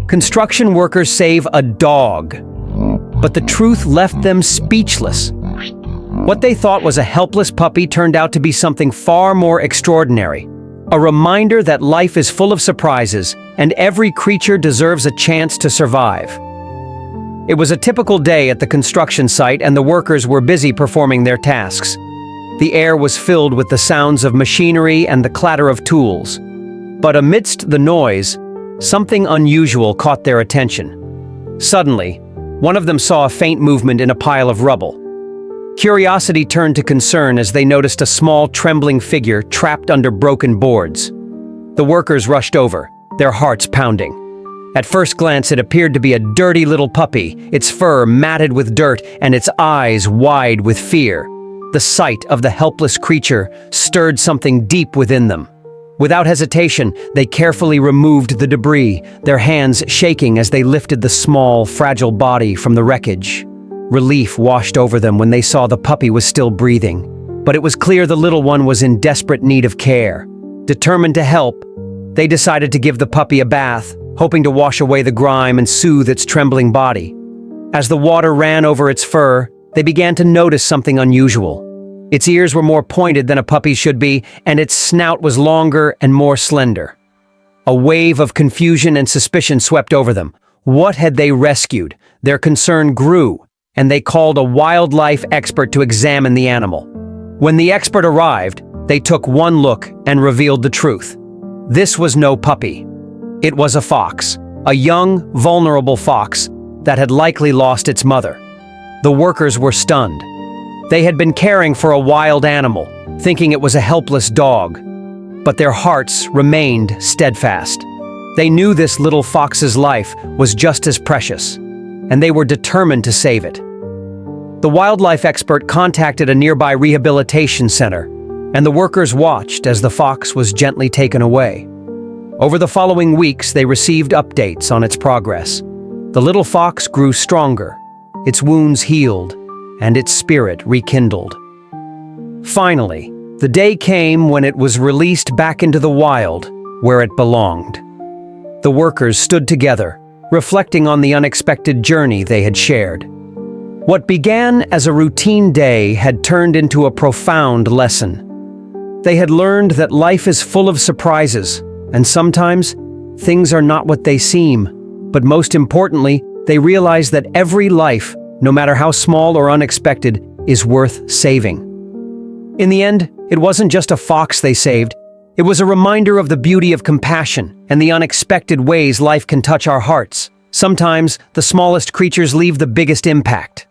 Construction workers save a dog. But the truth left them speechless. What they thought was a helpless puppy turned out to be something far more extraordinary. A reminder that life is full of surprises, and every creature deserves a chance to survive. It was a typical day at the construction site, and the workers were busy performing their tasks. The air was filled with the sounds of machinery and the clatter of tools. But amidst the noise, something unusual caught their attention. Suddenly, one of them saw a faint movement in a pile of rubble. Curiosity turned to concern as they noticed a small, trembling figure trapped under broken boards. The workers rushed over, their hearts pounding. At first glance, it appeared to be a dirty little puppy, its fur matted with dirt and its eyes wide with fear. The sight of the helpless creature stirred something deep within them. Without hesitation, they carefully removed the debris, their hands shaking as they lifted the small, fragile body from the wreckage. Relief washed over them when they saw the puppy was still breathing. But it was clear the little one was in desperate need of care. Determined to help, they decided to give the puppy a bath, hoping to wash away the grime and soothe its trembling body. As the water ran over its fur, they began to notice something unusual. Its ears were more pointed than a puppy's should be, and its snout was longer and more slender. A wave of confusion and suspicion swept over them. What had they rescued? Their concern grew, and they called a wildlife expert to examine the animal. When the expert arrived, they took one look and revealed the truth. This was no puppy. It was a fox, a young, vulnerable fox that had likely lost its mother. The workers were stunned. They had been caring for a wild animal, thinking it was a helpless dog. But their hearts remained steadfast. They knew this little fox's life was just as precious, and they were determined to save it. The wildlife expert contacted a nearby rehabilitation center, and the workers watched as the fox was gently taken away. Over the following weeks, they received updates on its progress. The little fox grew stronger, its wounds healed, and its spirit rekindled. Finally, the day came when it was released back into the wild, where it belonged. The workers stood together, reflecting on the unexpected journey they had shared. What began as a routine day had turned into a profound lesson. They had learned that life is full of surprises, and sometimes things are not what they seem. But most importantly, they realized that every life, no matter how small or unexpected, is worth saving. In the end, it wasn't just a fox they saved. It was a reminder of the beauty of compassion and the unexpected ways life can touch our hearts. Sometimes, the smallest creatures leave the biggest impact.